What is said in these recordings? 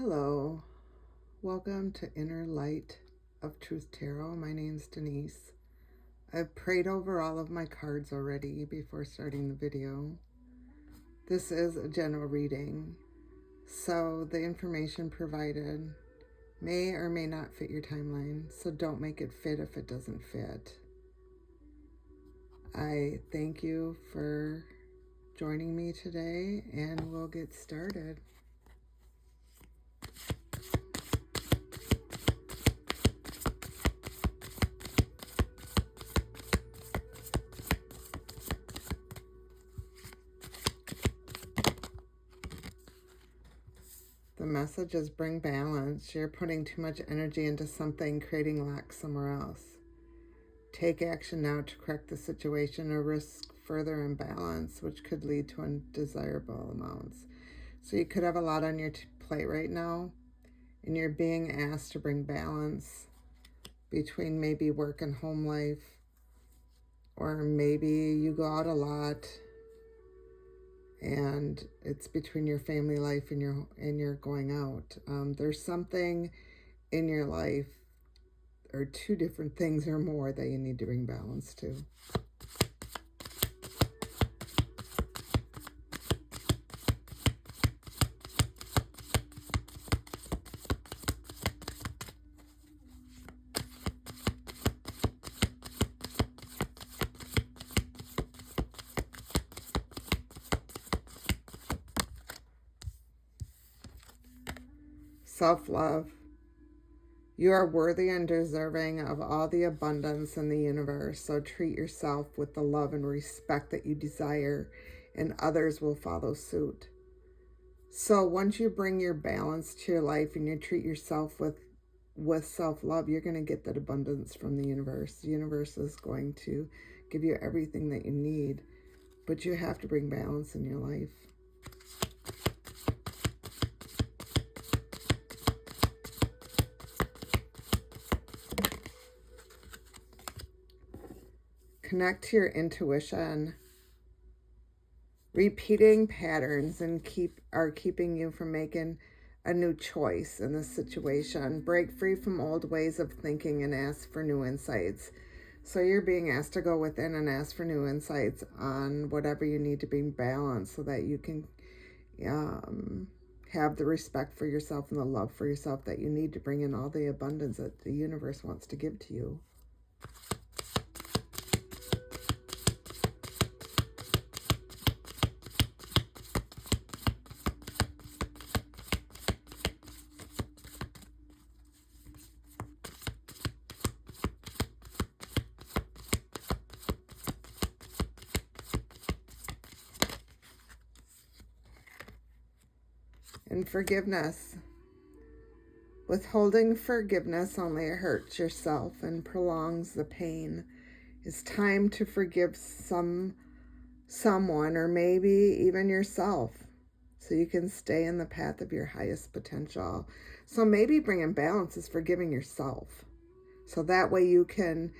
Hello, welcome to Inner Light of Truth Tarot. My name's Denise. I've prayed over all of my cards already before starting the video. This is a general reading, so the information provided may or may not fit your timeline, so don't make it fit if it doesn't fit. I thank you for joining me today, and we'll get started. The message is bring balance. You're putting too much energy into something, creating lack somewhere else. Take action now to correct the situation or risk further imbalance, which could lead to undesirable amounts. So you could have a lot on your plate right now, and you're being asked to bring balance between maybe work and home life, or maybe you go out a lot and it's between your family life and your going out. There's something in your life, or two different things or more, that you need to bring balance to. Self-love. You are worthy and deserving of all the abundance in the universe, so treat yourself with the love and respect that you desire, and others will follow suit. So once you bring your balance to your life and you treat yourself with self-love, you're going to get that abundance from the universe. The universe is going to give you everything that you need, but you have to bring balance in your life. Connect to your intuition. Repeating patterns are keeping you from making a new choice in this situation. Break free from old ways of thinking and ask for new insights. So you're being asked to go within and ask for new insights on whatever you need to bring balance, so that you can have the respect for yourself and the love for yourself that you need to bring in all the abundance that the universe wants to give to you. And forgiveness. Withholding forgiveness only hurts yourself and prolongs the pain. It's time to forgive someone, or maybe even yourself, so you can stay in the path of your highest potential. So maybe bringing balance is forgiving yourself, so that way you can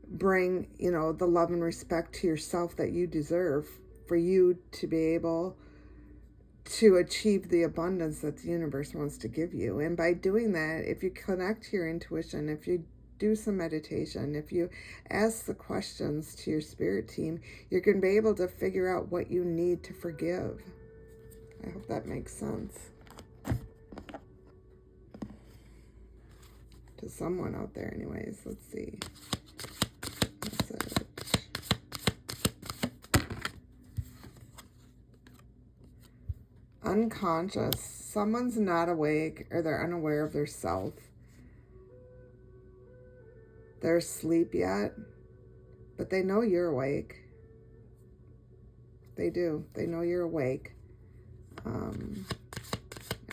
bring, the love and respect to yourself that you deserve, for you to be able to achieve the abundance that the universe wants to give you. And by doing that, if you connect to your intuition, if you do some meditation, if you ask the questions to your spirit team, you're going to be able to figure out what you need to forgive. I hope that makes sense to someone out there. Anyways, let's see. Message. Unconscious. Someone's not awake, or they're unaware of their self. They're asleep yet, but they know you're awake. They do. They know you're awake. And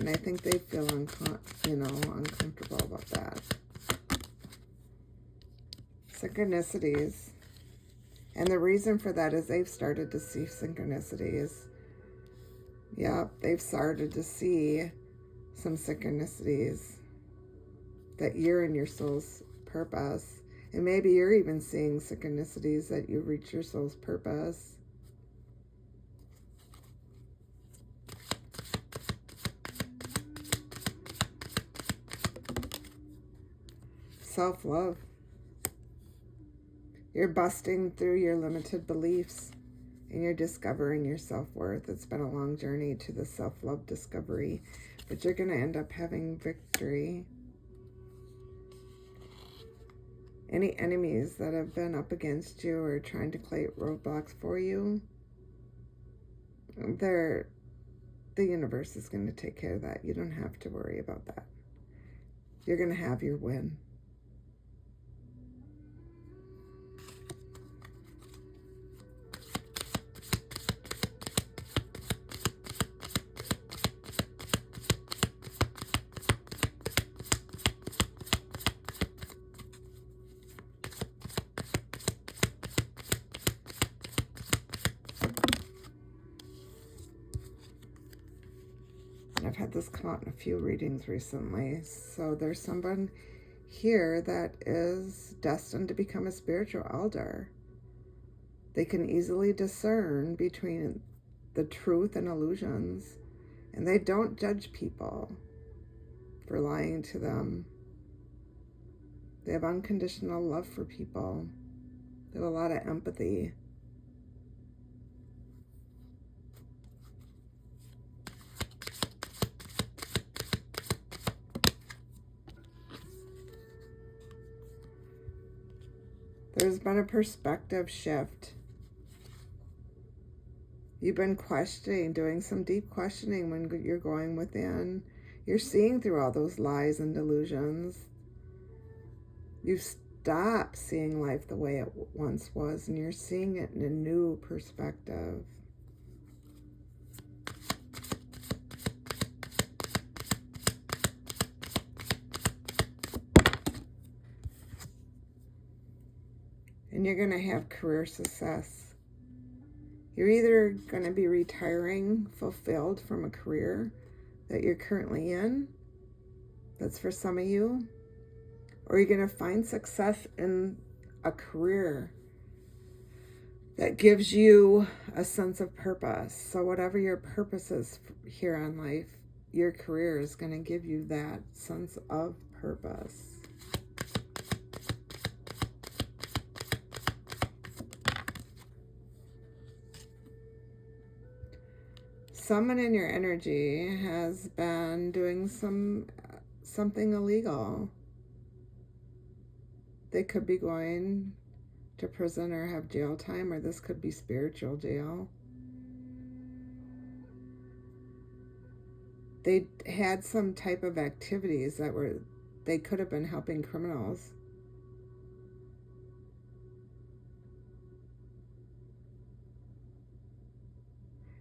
I think they feel uncomfortable about that. Synchronicities. And the reason for that is they've started to see synchronicities. Yep, they've started to see some synchronicities that you're in your soul's purpose. And maybe you're even seeing synchronicities that you reach your soul's purpose. self-love. You're busting through your limited beliefs and you're discovering your self-worth. It's been a long journey to the self-love discovery, but you're going to end up having victory. Any enemies that have been up against you or trying to create roadblocks for you, the universe is going to take care of that. You don't have to worry about that. You're going to have your win. I've had this come out in a few readings recently. So there's someone here that is destined to become a spiritual elder. They can easily discern between the truth and illusions, and they don't judge people for lying to them. They have unconditional love for people. They have a lot of empathy. There's been a perspective shift. You've been questioning, doing some deep questioning when you're going within. You're seeing through all those lies and delusions. You've stopped seeing life the way it once was, and you're seeing it in a new perspective. And you're going to have career success. You're either going to be retiring fulfilled from a career that you're currently in. That's for some of you. Or you're going to find success in a career that gives you a sense of purpose. So whatever your purpose is here on life, your career is going to give you that sense of purpose. Someone in your energy has been doing something illegal. They could be going to prison or have jail time, or this could be spiritual jail. They had some type of activities they could have been helping criminals.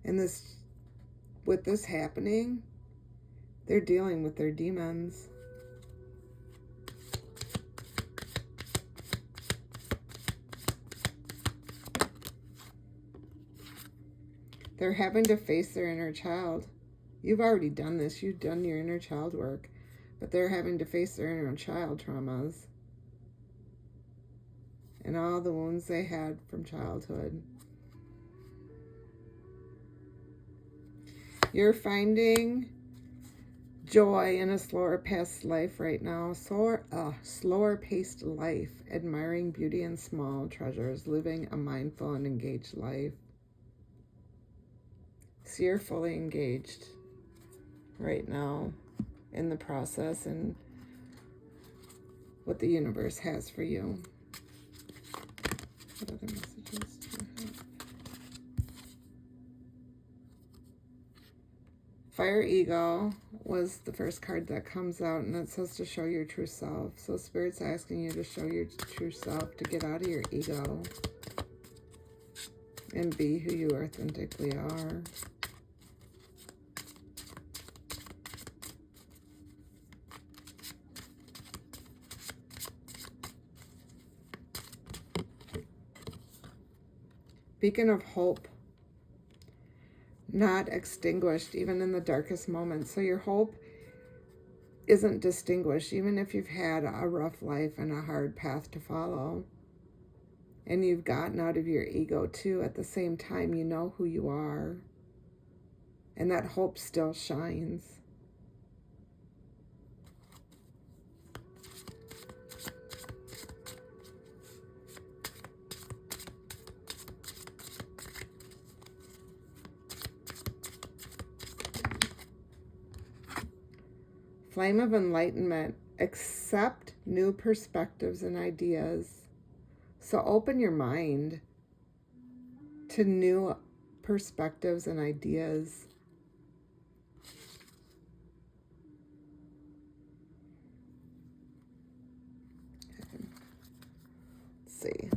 And with this happening, they're dealing with their demons. They're having to face their inner child. You've already done this. You've done your inner child work. But they're having to face their inner child traumas and all the wounds they had from childhood. You're finding joy in a slower paced life right now. Slower paced life, admiring beauty in small treasures, living a mindful and engaged life. So you're fully engaged right now in the process and what the universe has for you. What other messages do you have? Fire Ego was the first card that comes out, and it says to show your true self. So Spirit's asking you to show your true self, to get out of your ego and be who you authentically are. Beacon of hope, not extinguished even in the darkest moments. So your hope isn't distinguished, even if you've had a rough life and a hard path to follow. And you've gotten out of your ego too. At the same time, you know who you are. And that hope still shines. Flame of enlightenment. Accept new perspectives and ideas. So open your mind to new perspectives and ideas. Let's see.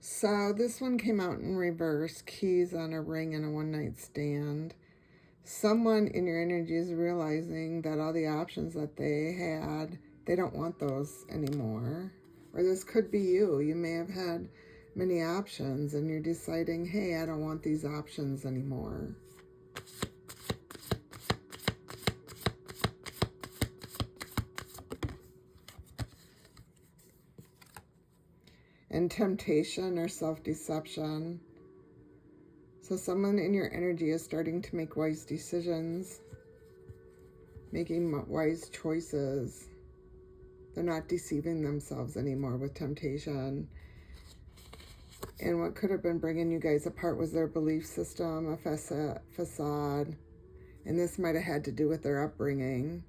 So this one came out in reverse. Keys on a ring and a one-night stand. Someone in your energy is realizing that all the options that they had, they don't want those anymore. Or this could be you. You may have had many options and you're deciding, hey, I don't want these options anymore. And temptation or self-deception. So someone in your energy is starting to make wise decisions, making wise choices. They're not deceiving themselves anymore with temptation. And what could have been bringing you guys apart was their belief system, a facade. And this might have had to do with their upbringing.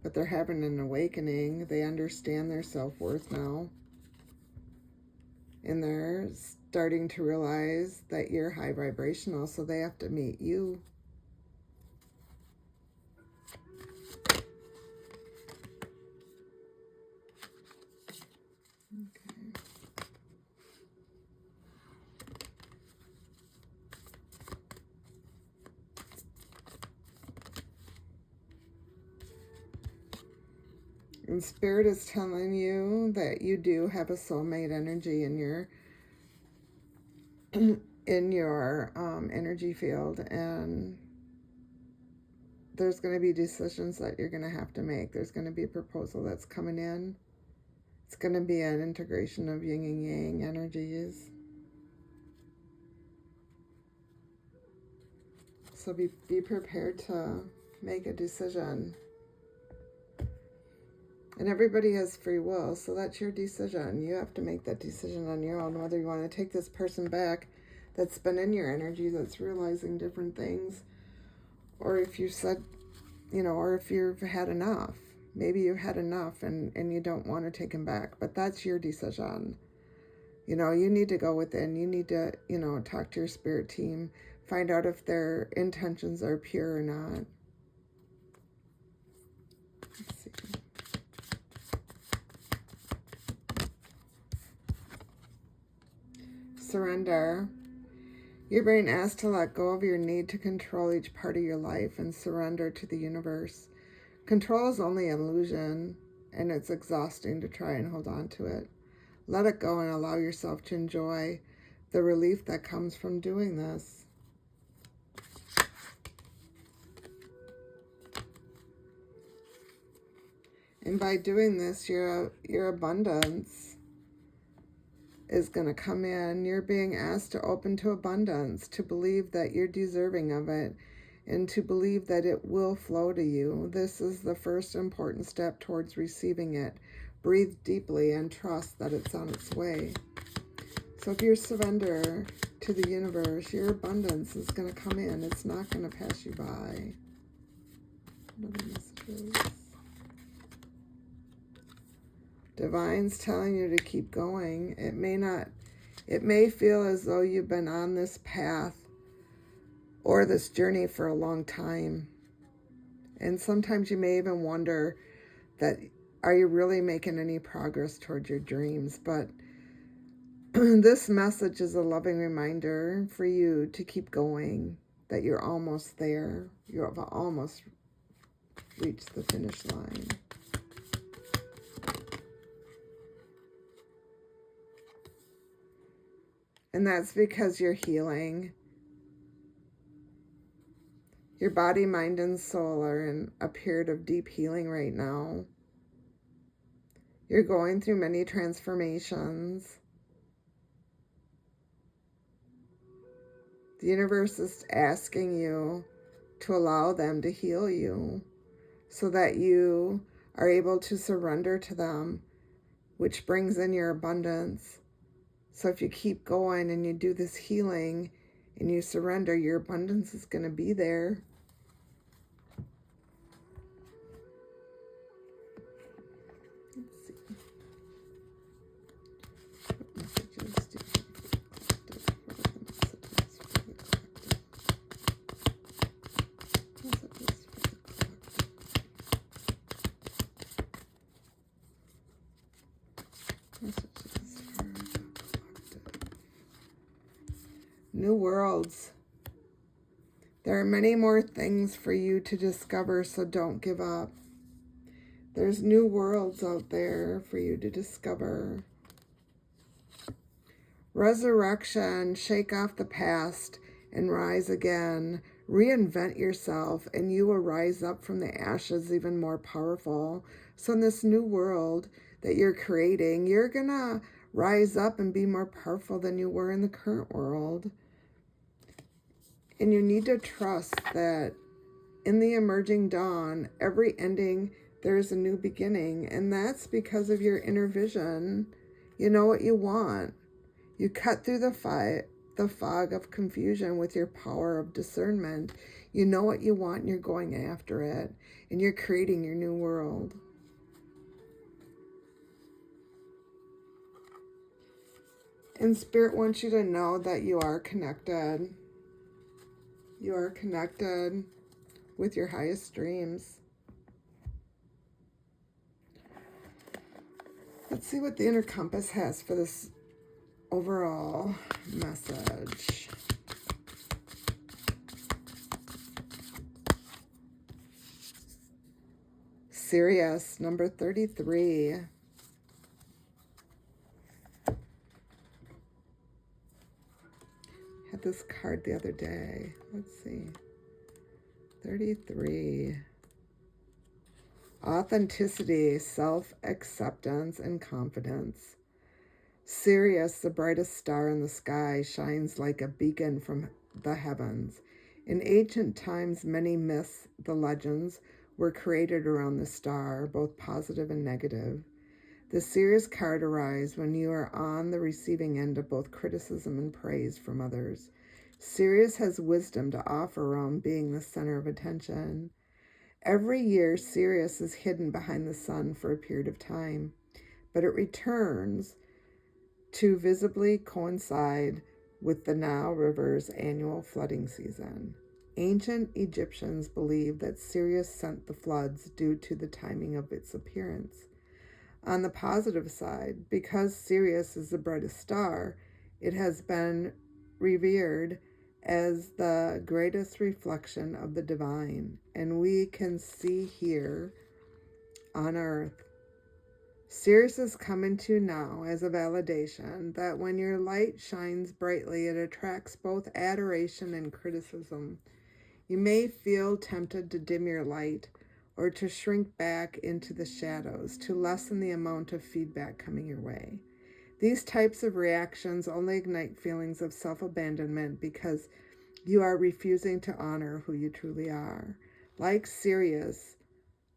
But they're having an awakening. They understand their self-worth now. And they're starting to realize that you're high vibrational, so they have to meet you. Okay. And Spirit is telling you that you do have a soulmate energy in your energy field, and there's going to be decisions that you're going to have to make. There's going to be a proposal that's coming in. It's going to be an integration of yin and yang energies. So be prepared to make a decision. And everybody has free will, so that's your decision. You have to make that decision on your own, whether you want to take this person back that's been in your energy, that's realizing different things, or if you said, or if you've had enough. Maybe you've had enough and you don't want to take him back, but that's your decision. You need to go within. You need to, talk to your spirit team, find out if their intentions are pure or not. Let's see. Surrender. You're being asked to let go of your need to control each part of your life and surrender to the universe. Control is only an illusion, and it's exhausting to try and hold on to it. Let it go and allow yourself to enjoy the relief that comes from doing this. And by doing this, your abundance is going to come in. You're being asked to open to abundance, to believe that you're deserving of it, and to believe that it will flow to you. This is the first important step towards receiving it. Breathe deeply and trust that it's on its way. So if you surrender to the universe, your abundance is going to come in. It's not going to pass you by. What are the messages? Divine's telling you to keep going. It may feel as though you've been on this path or this journey for a long time. And sometimes you may even wonder that, are you really making any progress towards your dreams? But this message is a loving reminder for you to keep going, that you're almost there. You have almost reached the finish line. And that's because you're healing. Your body, mind, and soul are in a period of deep healing right now. You're going through many transformations. The universe is asking you to allow them to heal you so that you are able to surrender to them which brings in your abundance. So if you keep going and you do this healing and you surrender, your abundance is going to be there. Let's see. What messages do you New worlds. There are many more things for you to discover, so don't give up. There's new worlds out there for you to discover. Resurrection, shake off the past and rise again. Reinvent yourself and you will rise up from the ashes even more powerful. So in this new world that you're creating, you're going to rise up and be more powerful than you were in the current world. And you need to trust that in the emerging dawn, every ending, there's a new beginning. And that's because of your inner vision. You know what you want. You cut through the fog of confusion with your power of discernment. You know what you want and you're going after it. And you're creating your new world. And Spirit wants you to know that you are connected. You are connected with your highest dreams. Let's see what the inner compass has for this overall message. Sirius, number 33. Had this card the other day. Let's see. 33. Authenticity, self-acceptance, and confidence. Sirius, the brightest star in the sky, shines like a beacon from the heavens. In ancient times, many myths, the legends, were created around the star, both positive and negative. The Sirius card arrives when you are on the receiving end of both criticism and praise from others. Sirius has wisdom to offer around being the center of attention. Every year, Sirius is hidden behind the sun for a period of time, but it returns to visibly coincide with the Nile River's annual flooding season. Ancient Egyptians believed that Sirius sent the floods due to the timing of its appearance. On the positive side, because Sirius is the brightest star, it has been revered as the greatest reflection of the divine, and we can see here on earth. Sirius is coming to now as a validation that when your light shines brightly, it attracts both adoration and criticism. You may feel tempted to dim your light or to shrink back into the shadows to lessen the amount of feedback coming your way. These types of reactions only ignite feelings of self-abandonment because you are refusing to honor who you truly are. Like Sirius,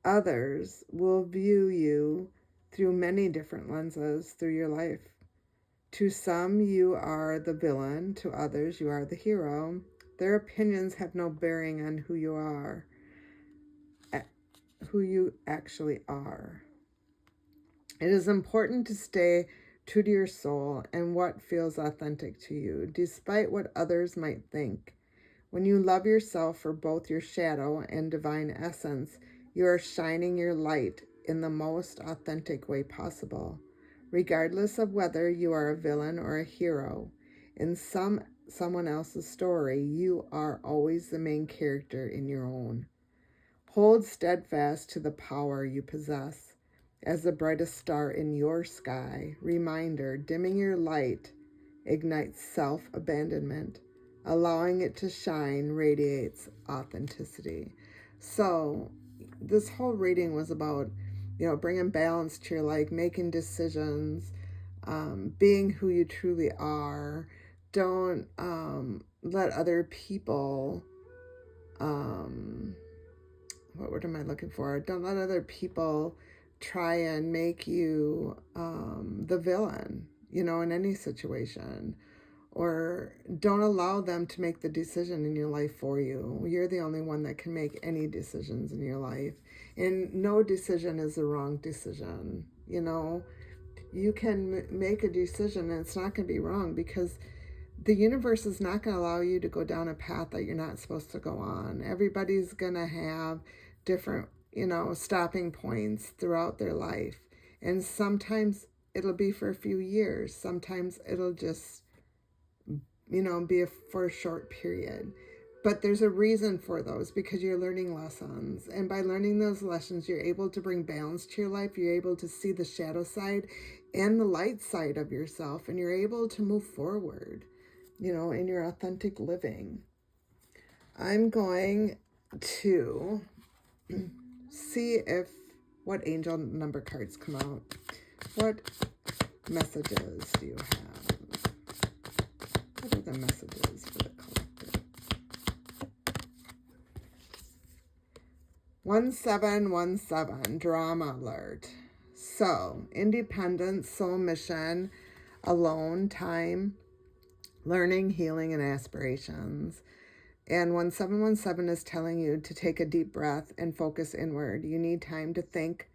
others will view you through many different lenses through your life. To some, you are the villain. To others, you are the hero. Their opinions have no bearing on who you are, who you actually are. It is important to stay true to your soul and what feels authentic to you, despite what others might think. When you love yourself for both your shadow and divine essence, you are shining your light in the most authentic way possible, regardless of whether you are a villain or a hero. In someone else's story, you are always the main character in your own. Hold steadfast to the power you possess as the brightest star in your sky. Reminder, dimming your light ignites self-abandonment. Allowing it to shine radiates authenticity. So this whole reading was about, bringing balance to your life, making decisions, being who you truly are. Don't let other people, what word am I looking for? Don't let other people try and make you the villain, you know, in any situation. Or don't allow them to make the decision in your life for you. You're the only one that can make any decisions in your life. And no decision is a wrong decision. You know, you can make a decision and it's not going to be wrong, because the universe is not going to allow you to go down a path that you're not supposed to go on. Everybody's going to have different, you know, stopping points throughout their life. And sometimes it'll be for a few years. Sometimes it'll just, you know, for a short period. But there's a reason for those, because you're learning lessons. And by learning those lessons, you're able to bring balance to your life. You're able to see the shadow side and the light side of yourself. And you're able to move forward, you know, in your authentic living. I'm going to see what angel number cards come out. What messages do you have? What are the messages for the collective? 1717, drama alert. So, independence, soul mission, alone time, learning, healing, and aspirations. And 1717 is telling you to take a deep breath and focus inward. You need time to think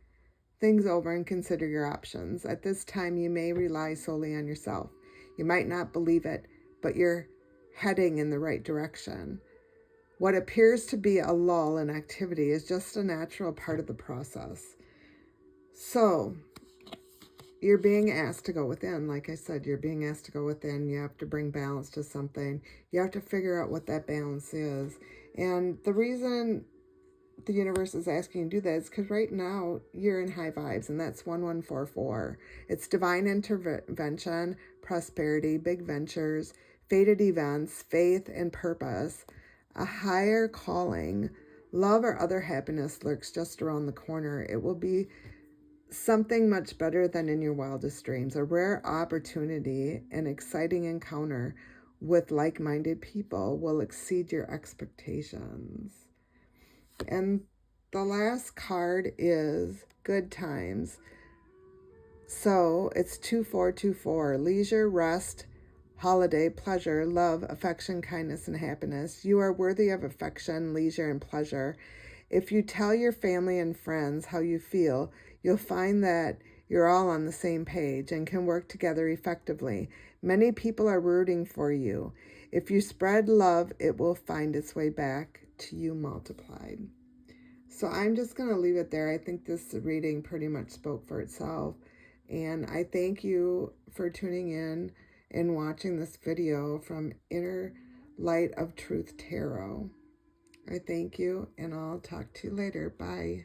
things over and consider your options. At this time, you may rely solely on yourself. You might not believe it, but you're heading in the right direction. What appears to be a lull in activity is just a natural part of the process. So, you're being asked to go within. Like I said, you're being asked to go within. You have to bring balance to something. You have to figure out what that balance is. And the reason the universe is asking you to do that is because right now you're in high vibes, and that's 1144. It's divine intervention, prosperity, big ventures, fated events, faith, and purpose. A higher calling, love, or other happiness lurks just around the corner. It will be something much better than in your wildest dreams. A rare opportunity, an exciting encounter with like-minded people will exceed your expectations. And the last card is good times. So it's 2424, leisure, rest, holiday, pleasure, love, affection, kindness, and happiness. You are worthy of affection, leisure, and pleasure. If you tell your family and friends how you feel, you'll find that you're all on the same page and can work together effectively. Many people are rooting for you. If you spread love, it will find its way back to you multiplied. So I'm just going to leave it there. I think this reading pretty much spoke for itself. And I thank you for tuning in and watching this video from Inner Light of Truth Tarot. I thank you, and I'll talk to you later. Bye.